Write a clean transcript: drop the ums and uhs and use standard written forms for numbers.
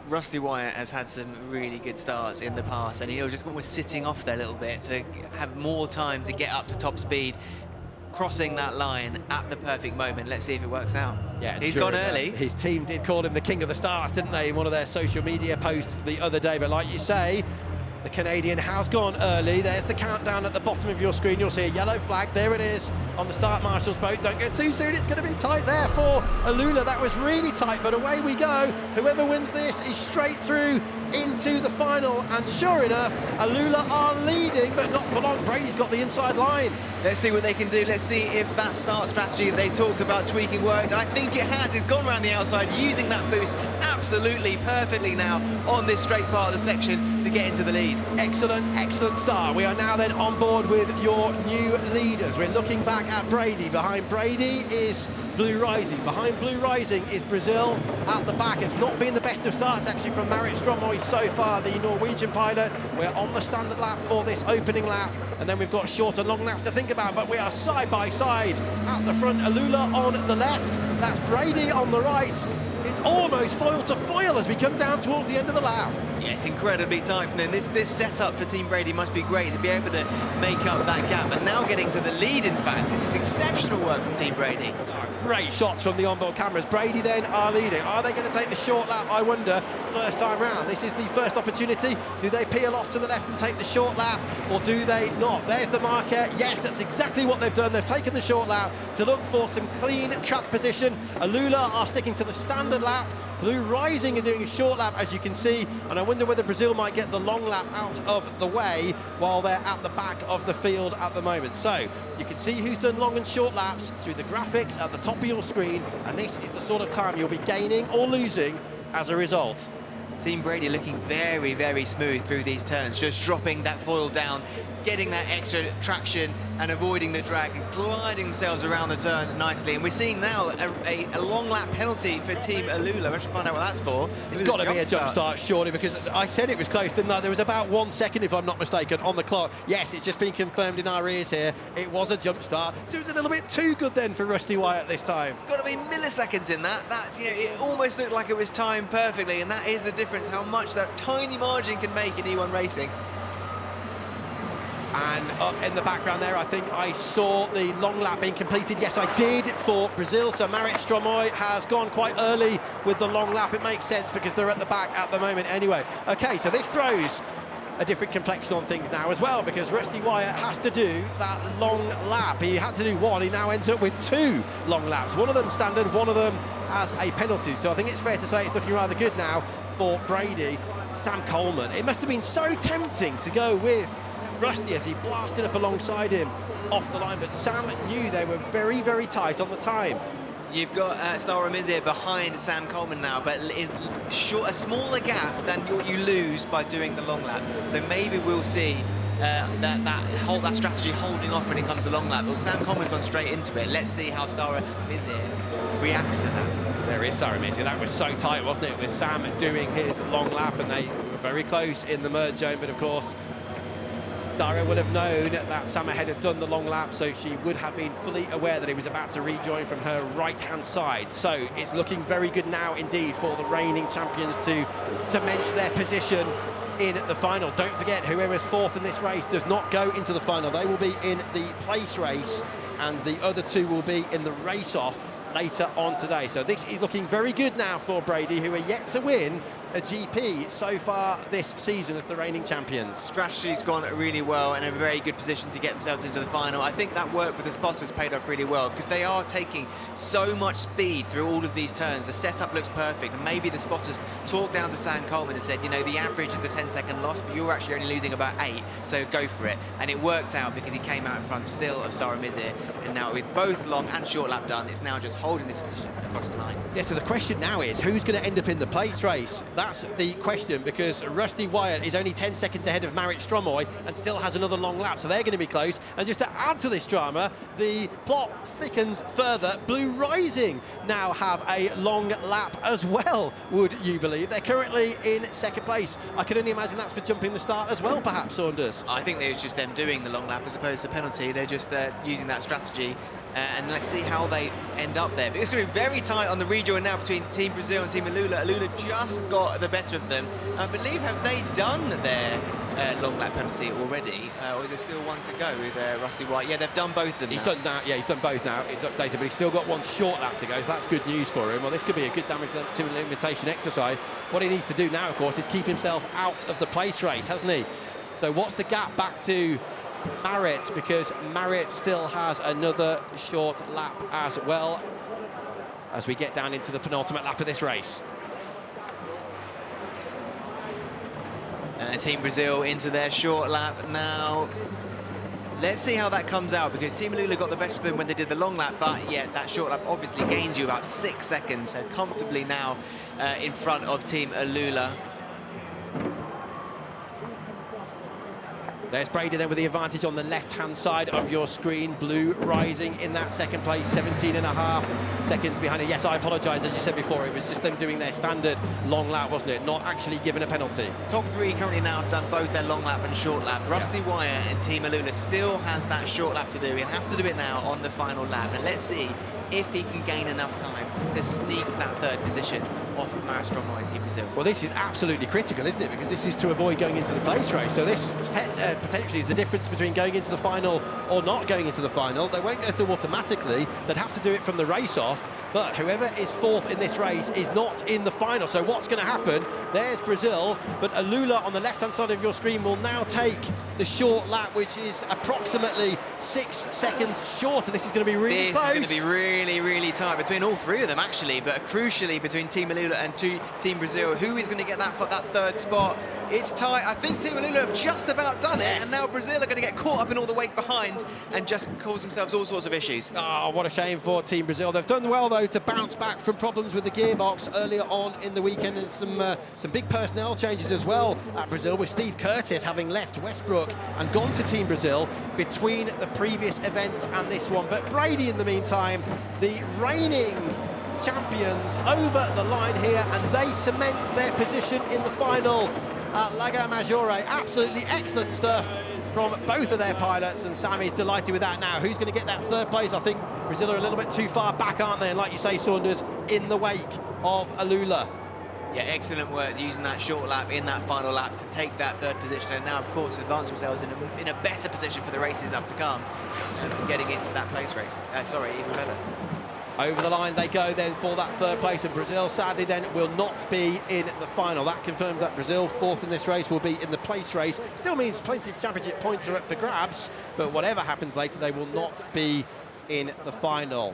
Rusty Wyatt has had some really good starts in the past, and he was just almost sitting off there a little bit to have more time to get up to top speed, crossing that line at the perfect moment. Let's see if it works out. Yeah, he's gone early. His team did call him the king of the starts, didn't they, in one of their social media posts the other day? But like you say, the Canadian has gone early. There's the countdown at the bottom of your screen. You'll see a yellow flag. There it is on the start marshal's boat. Don't go too soon. It's going to be tight there for Alula. That was really tight, but away we go. Whoever wins this is straight through into the final. And sure enough, Alula are leading, but not for long. Brady's got the inside line. Let's see what they can do. Let's see if that start strategy they talked about tweaking worked. I think it has. It's gone around the outside, using that boost absolutely perfectly now on this straight part of the section to get into the lead. Excellent, excellent start. We are now then on board with your new leaders. We're looking back at Brady. Behind Brady is Blue Rising. Behind Blue Rising is Brazil. At the back, it's not been the best of starts actually from Marit Stromoy so far, the Norwegian pilot. We're on the standard lap for this opening lap, and then we've got short and long laps to think about, but we are side by side. At the front, Alula on the left, that's Brady on the right. It's almost foil to foil as we come down towards the end of the lap. Yeah, it's incredibly tight from them. This setup for Team Brady must be great to be able to make up that gap. And now getting to the lead, in fact, this is exceptional work from Team Brady. Great shots from the onboard cameras. Brady then are leading. Are they going to take the short lap? I wonder, first time round. This is the first opportunity. Do they peel off to the left and take the short lap, or do they not? There's the marker. Yes, that's exactly what they've done. They've taken the short lap to look for some clean track position. Alula are sticking to the standard lap. Blue Rising are doing a short lap, as you can see, and I wonder whether Brazil might get the long lap out of the way while they're at the back of the field at the moment. So you can see who's done long and short laps through the graphics at the top of your screen, and this is the sort of time you'll be gaining or losing as a result. Team Brady looking very, very smooth through these turns, just dropping that foil down, getting that extra traction and avoiding the drag and gliding themselves around the turn nicely. And we're seeing now a long lap penalty for Team Alula. We should find out what that's for. It's got to be a jump start, surely, because I said it was close, didn't I? There was about 1 second, if I'm not mistaken, on the clock. Yes, it's just been confirmed in our ears here. It was a jump start. So it was a little bit too good then for Rusty Wyatt this time. Got to be milliseconds in that. That's, you know, it almost looked like it was timed perfectly, and that is the difference, how much that tiny margin can make in E1 racing. And up in the background there, I think I saw the long lap being completed. Yes, I did, for Brazil. So Marit Stromoy has gone quite early with the long lap. It makes sense because they're at the back at the moment anyway. Okay, so this throws a different complexion on things now as well, because Rusty Wyatt has to do that long lap. He had to do one. He now ends up with 2 long laps. One of them standard, one of them as a penalty. So I think it's fair to say it's looking rather good now for Brady. Sam Coleman, it must have been so tempting to go with Rusty as he blasted up alongside him off the line, but Sam knew they were very, very tight on the time. You've got Sarah Mizir behind Sam Coleman now, but a smaller gap than what you lose by doing the long lap. So maybe we'll see that strategy holding off when it comes to long lap. Well, Sam Coleman's gone straight into it. Let's see how Sarah Mizir reacts to that. There is Sarah Mizir. That was so tight, wasn't it, with Sam doing his long lap, and they were very close in the merge zone, but of course Sarah would have known that Sam had done the long lap, so she would have been fully aware that he was about to rejoin from her right-hand side. So it's looking very good now indeed for the reigning champions to cement their position in the final. Don't forget, whoever's 4th in this race does not go into the final. They will be in the place race, and the other 2 will be in the race-off later on today. So this is looking very good now for Brady, who are yet to win a GP so far this season as the reigning champions. Strategy's gone really well and in a very good position to get themselves into the final. I think that work with the spotters paid off really well, because they are taking so much speed through all of these turns. The setup looks perfect, and maybe the spotters talked down to Sam Coleman and said, you know, the average is a 10-second loss, but you're actually only losing about 8, so go for it. And it worked out because he came out in front still of Sarah Mizir, and now with both long and short lap done, it's now just holding this position across the line. Yeah, so the question now is, who's going to end up in the place race? That's the question, because Rusty Wyatt is only 10 seconds ahead of Marit Stromoy and still has another long lap, so they're going to be close. And just to add to this drama, the plot thickens further. Blue Rising now have a long lap as well, would you believe? They're currently in 2nd place. I can only imagine that's for jumping the start as well, perhaps, Saunders. I think it was just them doing the long lap as opposed to penalty. They're just using that strategy, and let's see how they end up there. But it's going to be very tight on the rejoin now between Team Brazil and Team Alula. Alula just got got the better of them. I believe, have they done their long lap penalty already, or is there still one to go with Rusty White? Yeah, they've done both of them. He's now. done now. Yeah, he's done both now. It's updated, but he's still got one short lap to go, so that's good news for him. Well, this could be a good damage to limitation exercise. What he needs to do now, of course, is keep himself out of the place race, hasn't he? So what's the gap back to Marit? Because Marit still has another short lap as well as we get down into the penultimate lap of this race. And Team Brazil into their short lap now. Let's see how that comes out, because Team Alula got the best of them when they did the long lap, but yeah, that short lap obviously gains you about 6 seconds, so comfortably now in front of Team Alula. There's Brady then with the advantage on the left-hand side of your screen. Blue rising in that second place, 17.5 seconds behind it. Yes, I apologise, as you said before, it was just them doing their standard long lap, wasn't it? Not actually given a penalty. Top three currently now have done both their long lap and short lap. Rusty Wire and Team Alula still has that short lap to do. He'll have to do it now on the final lap. And let's see if he can gain enough time to sneak that third position off of Marit Stromwell in Team Brazil. Well, this is absolutely critical, isn't it? Because this is to avoid going into the place race. So this potentially is the difference between going into the final or not going into the final. They won't go through automatically. They'd have to do it from the race off. But whoever is fourth in this race is not in the final. So what's going to happen? There's Brazil, but Alula on the left-hand side of your screen will now take the short lap, which is approximately 6 seconds shorter. This is going to be really close. This is going to be really, really tight between all three of them, actually, but crucially between Team Alula and Team Brazil. Who is going to get that third spot? It's tight. I think Team Alula have just about done it, and now Brazil are going to get caught up in all the weight behind and just cause themselves all sorts of issues. Oh, what a shame for Team Brazil. They've done well, though, to bounce back from problems with the gearbox earlier on in the weekend, and some big personnel changes as well at Brazil, with Steve Curtis having left Westbrook and gone to Team Brazil between the previous event and this one. But Brady, in the meantime, the reigning champions, over the line here, and they cement their position in the final at Lago Maggiore. Absolutely excellent stuff from both of their pilots, and Sammy's delighted with that now. Who's going to get that third place? I think Brazil are a little bit too far back, aren't they? And like you say, Saunders, in the wake of Alula. Yeah, excellent work using that short lap in that final lap to take that third position, and now, of course, advance themselves in a better position for the races up to come, and getting into that place race. Sorry, even better. Over the line they go then for that third place, and Brazil sadly then will not be in the final. That confirms that Brazil, fourth in this race, will be in the place race. Still means plenty of championship points are up for grabs, but whatever happens later, they will not be in the final.